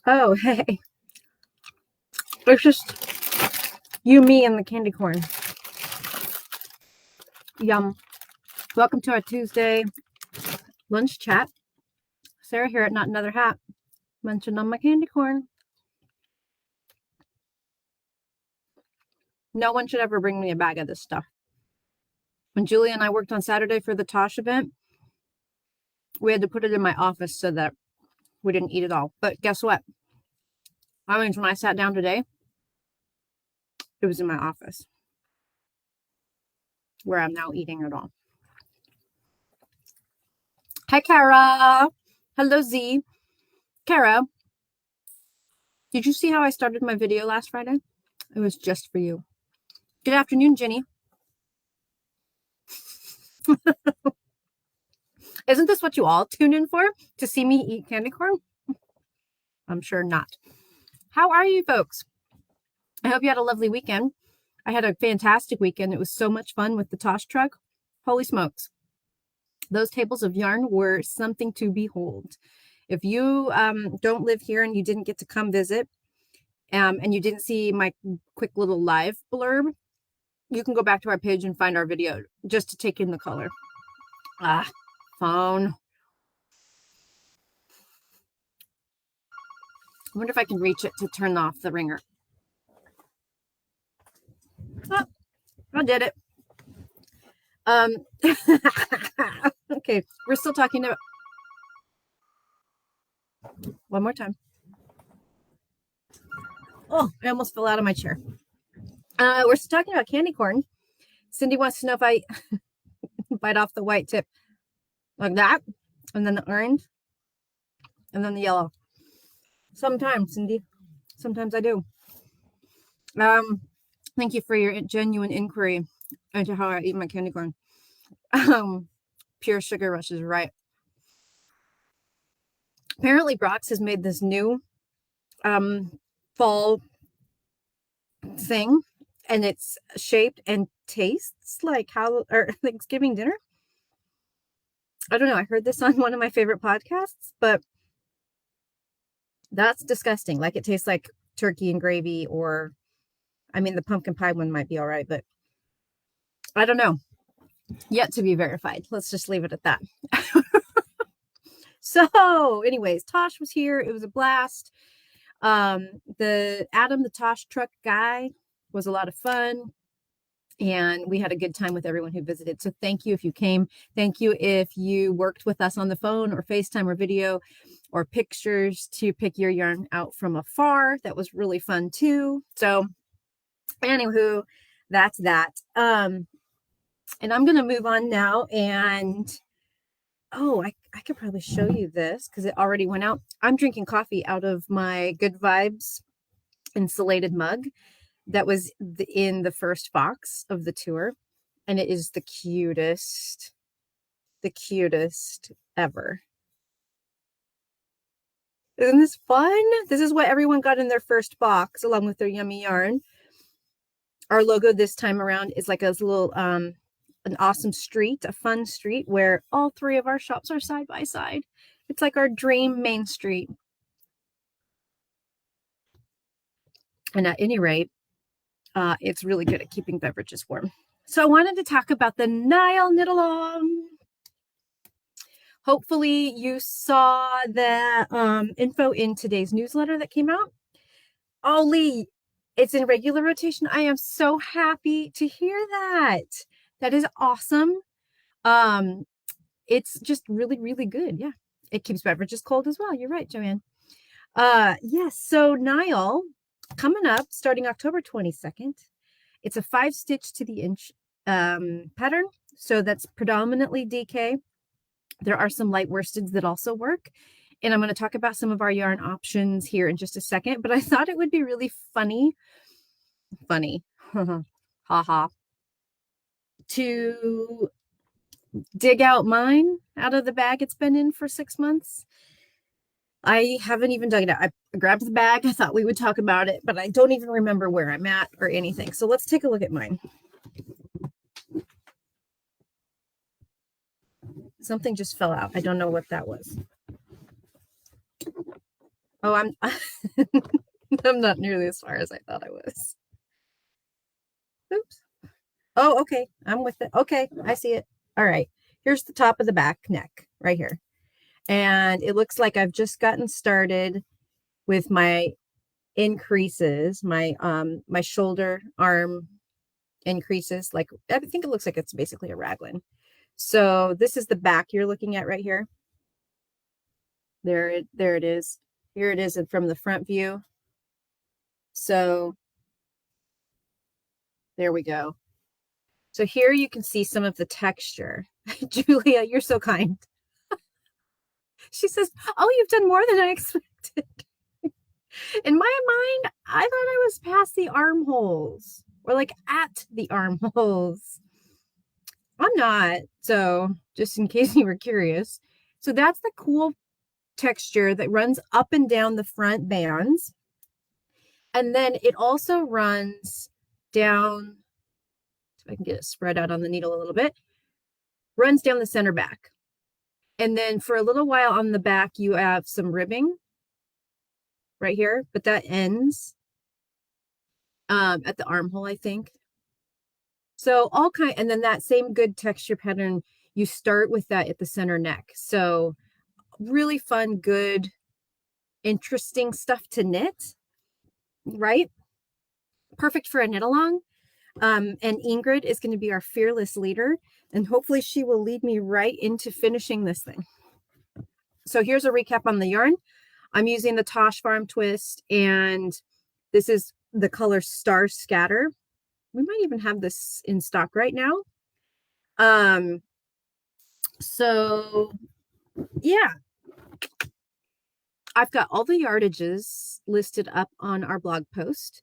Oh, hey. It's just you, me, and the candy corn. Yum. Welcome to our Tuesday lunch chat. Sarah here at Not Another Hat. Munching on my candy corn. No one should ever bring me a bag of this stuff. When Julie and I worked on Saturday for the Tosh event, we had to put it in my office so that we didn't eat it all. But guess what? I mean, when I sat down today, it was in my office where I'm now eating it all. Hi, Kara. Hello, Z. Kara, did you see how I started my video last Friday? It was just for you. Good afternoon, Jenny. Isn't this what you all tune in for? To see me eat candy corn? I'm sure not. How are you folks? I hope you had a lovely weekend. I had a fantastic weekend. It was so much fun with the Tosh truck. Holy smokes. Those tables of yarn were something to behold. If you don't live here and you didn't get to come visit and you didn't see my quick little live blurb, you can go back to our page and find our video just to take in the color. Phone. I wonder if I can reach it to turn off the ringer. Oh, I did it. Okay, we're still talking about... One more time. Oh, I almost fell out of my chair. We're still talking about candy corn. Cindy wants to know if I bite off the white tip like that, and then the orange, and then the yellow. Sometimes, Cindy. Sometimes I do. Thank you for your genuine inquiry into how I eat my candy corn. Pure Sugar Rush is right. Apparently, Brock's has made this new fall thing, and it's shaped and tastes like Thanksgiving dinner. I don't know. I heard this on one of my favorite podcasts, but that's disgusting. Like it tastes like turkey and gravy, or I mean, the pumpkin pie one might be all right, but I don't know. Yet to be verified. Let's just leave it at that. So, anyways, Tosh was here. It was a blast. The Adam, the Tosh truck guy, was a lot of fun. And we had a good time with everyone who visited. So thank you if you came. Thank you if you worked with us on the phone or FaceTime or video or pictures to pick your yarn out from afar. That was really fun too. So anywho, that's that. And I'm going to move on now. And I could probably show you this because it already went out. I'm drinking coffee out of my Good Vibes insulated mug that was in the first box of the tour, and it is the cutest ever. Isn't this fun? This is what everyone got in their first box along with their yummy yarn. Our logo this time around is like a little an awesome street, a fun street where all three of our shops are side by side. It's like our dream main street. And at any rate, it's really good at keeping beverages warm. So I wanted to talk about the Nile Knit Along. Hopefully you saw the info in today's newsletter that came out. Oh, Lee, it's in regular rotation. I am so happy to hear that. That is awesome. It's just really, really good. Yeah, it keeps beverages cold as well. You're right, Joanne. Yes, so Nile coming up starting October 22nd. It's a 5-stitch to the inch pattern. So that's predominantly DK. There are some light worsteds that also work. And I'm going to talk about some of our yarn options here in just a second. But I thought it would be really funny, haha, to dig out mine out of the bag it's been in for 6 months. I haven't even dug it out. I grabbed the bag. I thought we would talk about it, but I don't even remember where I'm at or anything. So let's take a look at mine. Something just fell out. I don't know what that was. Oh, I'm I'm not nearly as far as I thought I was. Oops. Oh, okay. I'm with it. Okay, I see it. All right. Here's the top of the back neck right here. And it looks like I've just gotten started with my increases, my shoulder arm increases. Like I think it looks like it's basically a raglan. So this is the back you're looking at right here. There it is. Here it is from the front view. So there we go. So here you can see some of the texture. Julia, you're so kind. She says, "Oh, you've done more than I expected." In my mind, I thought I was past the armholes or like at the armholes. I'm not. So, just in case you were curious. So, that's the cool texture that runs up and down the front bands. And then it also runs down, if I can get it spread out on the needle a little bit, runs down the center back. And then for a little while on the back, you have some ribbing right here, but that ends at the armhole, I think. So and then that same good texture pattern, you start with that at the center neck. So really fun, good, interesting stuff to knit, right? Perfect for a knit along. And Ingrid is going to be our fearless leader, and hopefully she will lead me right into finishing this thing. So here's a recap on the yarn. I'm using the Tosh Farm Twist, and this is the color Star Scatter. We might even have this in stock right now. So yeah, I've got all the yardages listed up on our blog post,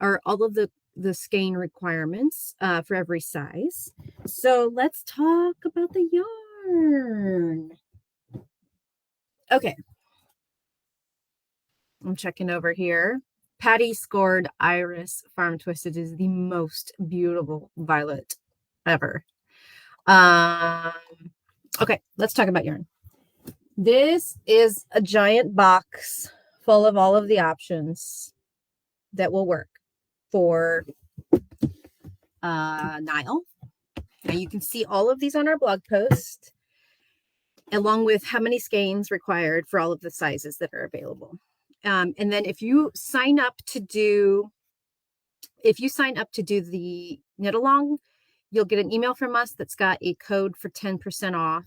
or all of the skein requirements for every size. So let's talk about the yarn. Okay, I'm checking over here. Patty scored Iris Farm Twisted is the most beautiful violet ever. Okay, let's talk about yarn. This is a giant box full of all of the options that will work for Nile. Now you can see all of these on our blog post, along with how many skeins required for all of the sizes that are available. And then if you sign up to do the knit along, you'll get an email from us that's got a code for 10% off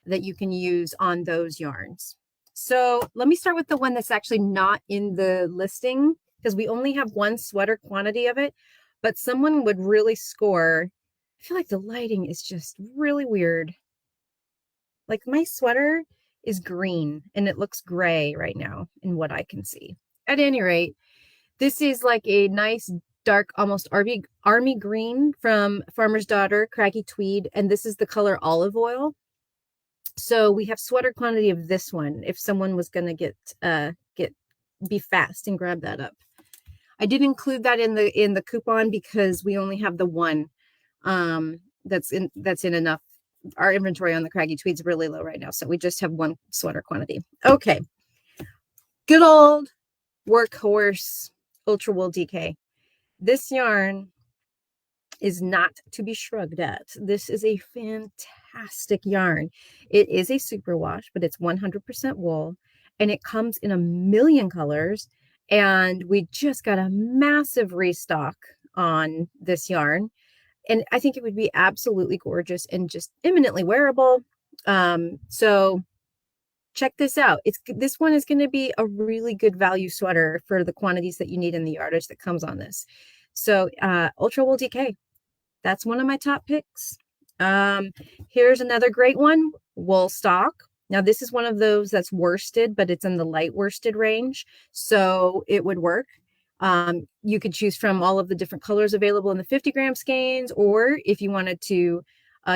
that you can use on those yarns. So let me start with the one that's actually not in the listing, because we only have one sweater quantity of it, but someone would really score. I feel like the lighting is just really weird. Like my sweater is green and it looks gray right now in what I can see. At any rate, this is like a nice dark, almost army green from Farmer's Daughter, Craggy Tweed, and this is the color Olive Oil. So we have sweater quantity of this one if someone was going to be fast and grab that up. I did include that in the coupon because we only have the one that's in enough. Our inventory on the Craggy Tweed's really low right now, so we just have one sweater quantity. Okay. Good old workhorse Ultra Wool DK. This yarn is not to be shrugged at. This is a fantastic yarn. It is a superwash, but it's 100% wool, and it comes in a million colors. And we just got a massive restock on this yarn. And I think it would be absolutely gorgeous and just eminently wearable. So check this out. This one is going to be a really good value sweater for the quantities that you need in the yardage that comes on this. So Ultra Wool DK, that's one of my top picks. Here's another great one, Wool Stock. Now this is one of those that's worsted, but it's in the light worsted range, so it would work. You could choose from all of the different colors available in the 50-gram skeins, or if you wanted to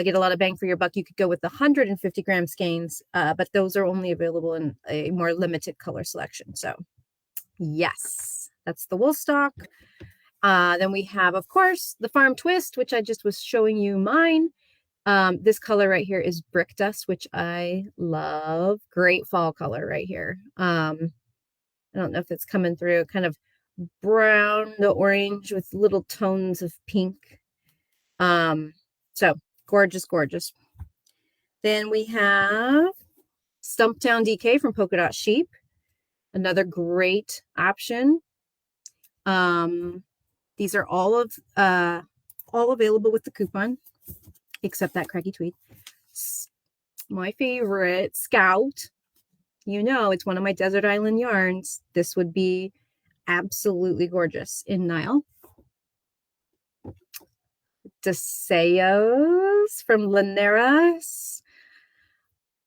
get a lot of bang for your buck, you could go with the 150-gram skeins, but those are only available in a more limited color selection. So yes, that's the wool stock. Then we have, of course, the Farm Twist, which I just was showing you mine. This color right here is Brick Dust, which I love. Great fall color right here. I don't know if it's coming through, kind of brown to orange with little tones of pink. So gorgeous, gorgeous. Then we have Stumptown DK from Polka Dot Sheep. Another great option. These are all available with the coupon, except that craggy tweed. My favorite, Scout. You know, it's one of my desert island yarns. This would be absolutely gorgeous in Nile. Deseos from Linares.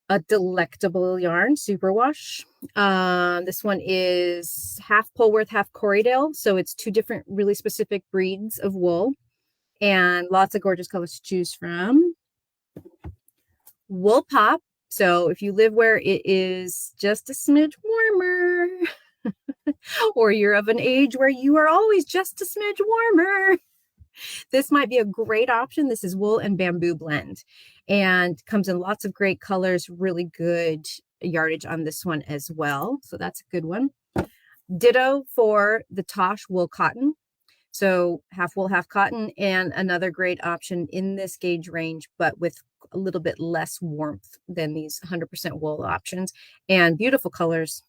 A delectable yarn, superwash. This one is half Polworth, half Corriedale. So it's two different really specific breeds of wool and lots of gorgeous colors to choose from. Wool Pop. So if you live where it is just a smidge warmer, or you're of an age where you are always just a smidge warmer, this might be a great option. This is wool and bamboo blend and comes in lots of great colors, really good yardage on this one as well. So that's a good one. Ditto for the Tosh wool cotton. So half wool, half cotton, and another great option in this gauge range, but with a little bit less warmth than these 100% wool options, and beautiful colors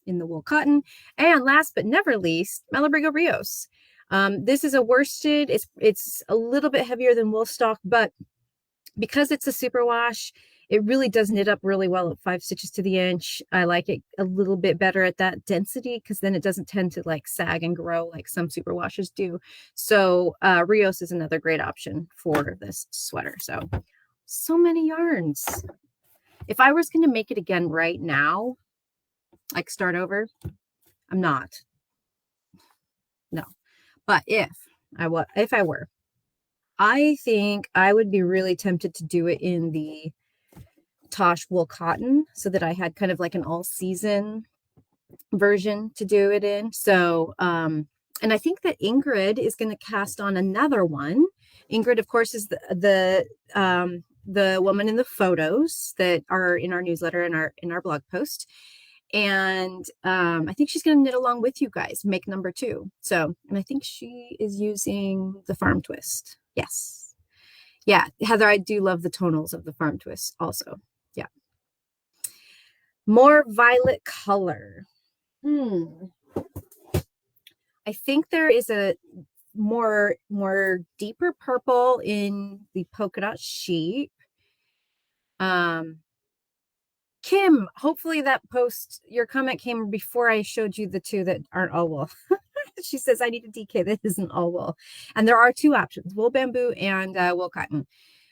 in the wool cotton. And last but never least, Malabrigo Rios. This is a worsted. It's a little bit heavier than wool stock, but because it's a superwash, it really does knit up really well at 5 stitches to the inch. I like it a little bit better at that density because then it doesn't tend to like sag and grow like some superwashes do. So Rios is another great option for this sweater. So many yarns. If I was going to make it again right now, like start over, I'm not. No. But if I were, I think I would be really tempted to do it in the Tosh wool cotton so that I had kind of like an all season version to do it in. So, and I think that Ingrid is going to cast on another one. Ingrid, of course, is the woman in the photos that are in our newsletter and in our blog post. And I think she's going to knit along with you guys, make number 2. So, and I think she is using the farm twist. Yes. Yeah, Heather, I do love the tonals of the farm twist also. Yeah. More violet color. I think there is a more deeper purple in the polka dot sheep. Kim, hopefully that your comment came before I showed you the two that aren't all wool. She says, I need a DK that isn't all wool. And there are 2 options, wool bamboo and wool cotton.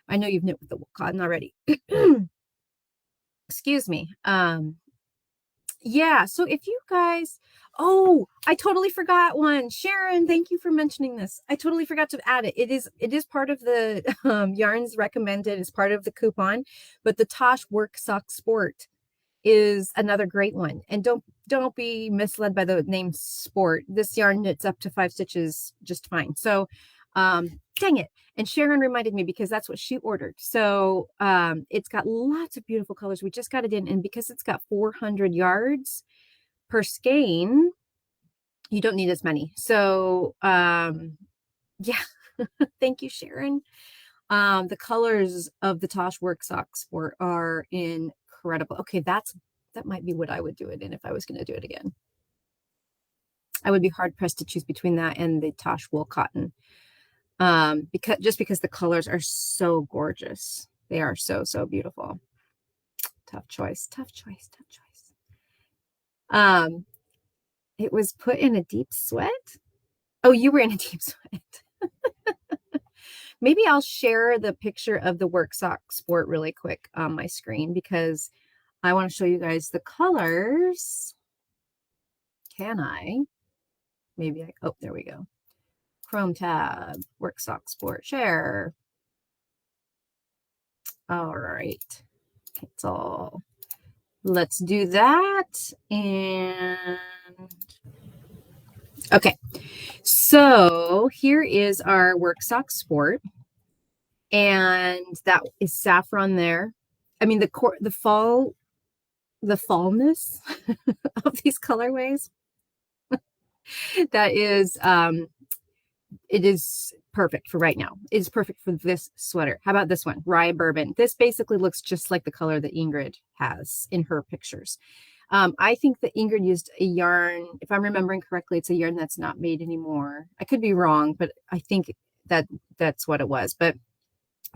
I know you've knit with the wool cotton already. Excuse me. Yeah, so if you guys, I totally forgot one. Sharon, thank you for mentioning this. I totally forgot to add it. It is part of the yarns recommended as part of the coupon, but the Tosh Work Sock Sport is another great one. And don't be misled by the name sport. This yarn knits up to 5 stitches just fine. So dang it. And Sharon reminded me because that's what she ordered. So it's got lots of beautiful colors. We just got it in. And because it's got 400 yards per skein, you don't need as many. So yeah, thank you, Sharon. The colors of the Tosh Work Sock Sport are incredible. Okay, that might be what I would do it in if I was going to do it again. I would be hard pressed to choose between that and the Tosh wool cotton. Because the colors are so gorgeous. They are so beautiful. Tough choice. It was put in a deep sweat. Oh, you were in a deep sweat. Maybe I'll share the picture of the Work Sock Sport really quick on my screen because I want to show you guys the colors. Can I? Maybe there we go. Chrome tab, Work Sock Sport, share. All right. Cancel. Let's do that. And okay. So here is our Work Sock Sport. And that is saffron there. I mean, the fallness of these colorways That is, it is perfect for right now. It is perfect for this sweater. How about this one? Rye Bourbon. This basically looks just like the color that Ingrid has in her pictures. I think that Ingrid used a yarn, if I'm remembering correctly, it's a yarn that's not made anymore. I could be wrong, but I think that's what it was. But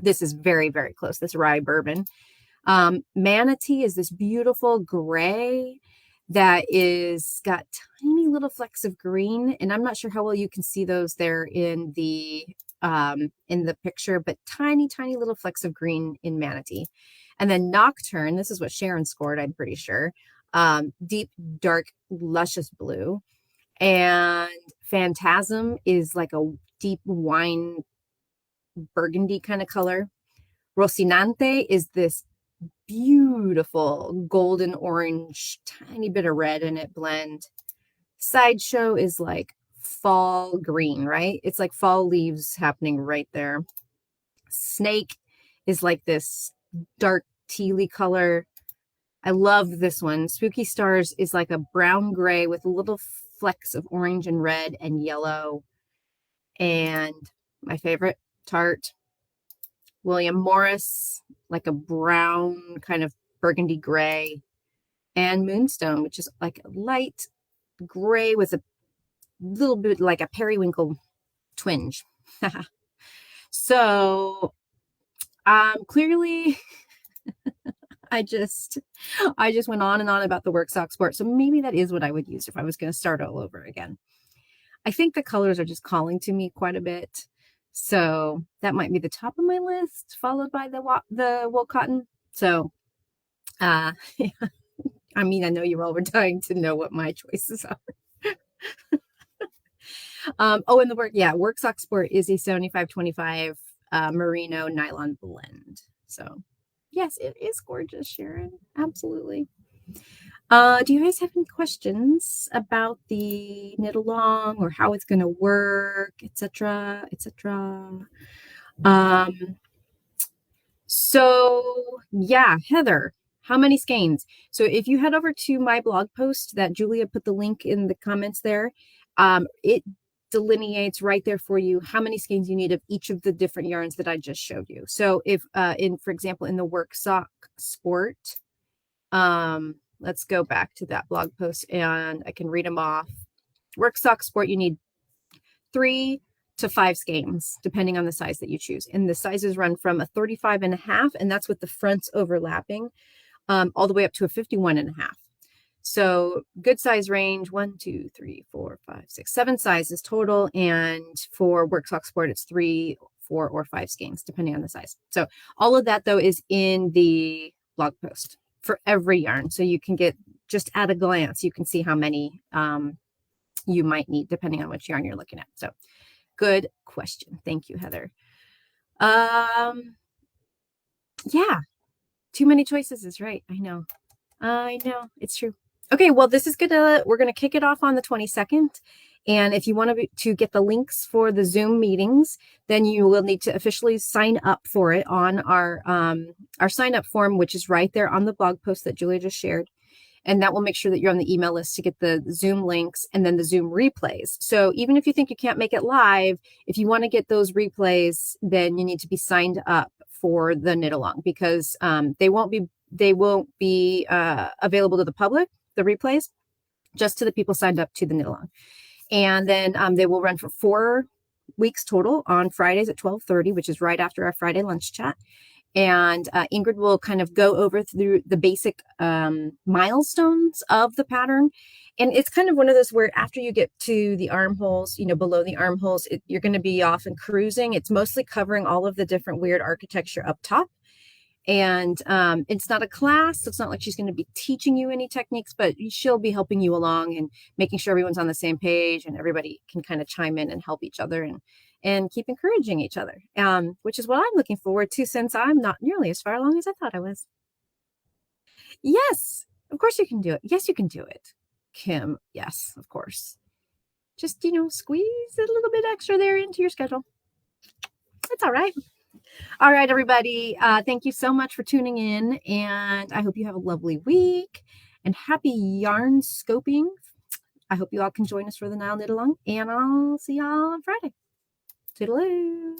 this is very, very close, this Rye Bourbon. Manatee is this beautiful gray that is got tiny little flecks of green, and I'm not sure how well you can see those there in the picture, but tiny little flecks of green in Manatee. And then Nocturne, this is what Sharon scored, I'm pretty sure. Deep, dark, luscious blue. And Phantasm is like a deep wine burgundy kind of color. Rocinante is this beautiful golden orange, tiny bit of red in it blend. Sideshow is like fall green, right? It's like fall leaves happening right there. Snake is like this dark tealy color. I love this one. Spooky Stars is like a brown gray with little flecks of orange and red and yellow. And my favorite, Tart. William Morris, like a brown kind of burgundy gray. And Moonstone, which is like a light gray with a little bit like a periwinkle twinge. So clearly I just went on and on about the work sock sport. So maybe that is what I would use if I was going to start all over again. I think the colors are just calling to me quite a bit. So that might be the top of my list, followed by the wool cotton. So I mean, I know you all were dying to know what my choices are. And the work sock sport is a 75-25 merino nylon blend. So yes, it is gorgeous, Sharon. Absolutely. Do you guys have any questions about the knit along or how it's going to work, etc., etc.? So yeah, Heather, how many skeins? So if you head over to my blog post that Julia put the link in the comments there, it delineates right there for you how many skeins you need of each of the different yarns that I just showed you. So if for example, in the work sock sport, let's go back to that blog post and I can read them off. Work sock sport, you need 3 to 5 skeins, depending on the size that you choose. And the sizes run from a 35.5, and that's with the fronts overlapping, all the way up to a 51.5. So good size range, 1, 2, 3, 4, 5, 6, 7 sizes total. And for work sock sport, it's 3, 4, or 5 skeins, depending on the size. So all of that though is in the blog post for every yarn. So you can get just at a glance, you can see how many you might need depending on which yarn you're looking at. So good question. Thank you, Heather. Yeah, too many choices is right. I know. It's true. Okay, well, we're gonna kick it off on the 22nd. And if you want to get the links for the Zoom meetings, then you will need to officially sign up for it on our sign up form, which is right there on the blog post that Julia just shared. And that will make sure that you're on the email list to get the Zoom links and then the Zoom replays. So even if you think you can't make it live, if you want to get those replays, then you need to be signed up for the knit along, because they won't be available to the public, the replays, just to the people signed up to the knit along. And then they will run for 4 weeks total on Fridays at 12:30, which is right after our Friday lunch chat. And Ingrid will kind of go over through the basic milestones of the pattern. And it's kind of one of those where after you get to the armholes, below the armholes, you're going to be off and cruising. It's mostly covering all of the different weird architecture up top. And it's not a class. So it's not like she's going to be teaching you any techniques, but she'll be helping you along and making sure everyone's on the same page and everybody can kind of chime in and help each other and keep encouraging each other, which is what I'm looking forward to, since I'm not nearly as far along as I thought I was. Yes, of course you can do it. Yes, you can do it, Kim. Yes, of course. Just, squeeze a little bit extra there into your schedule. It's all right. All right, everybody. Thank you so much for tuning in, and I hope you have a lovely week and happy yarn scoping. I hope you all can join us for the Nile Knit Along, and I'll see y'all on Friday. Toodaloo.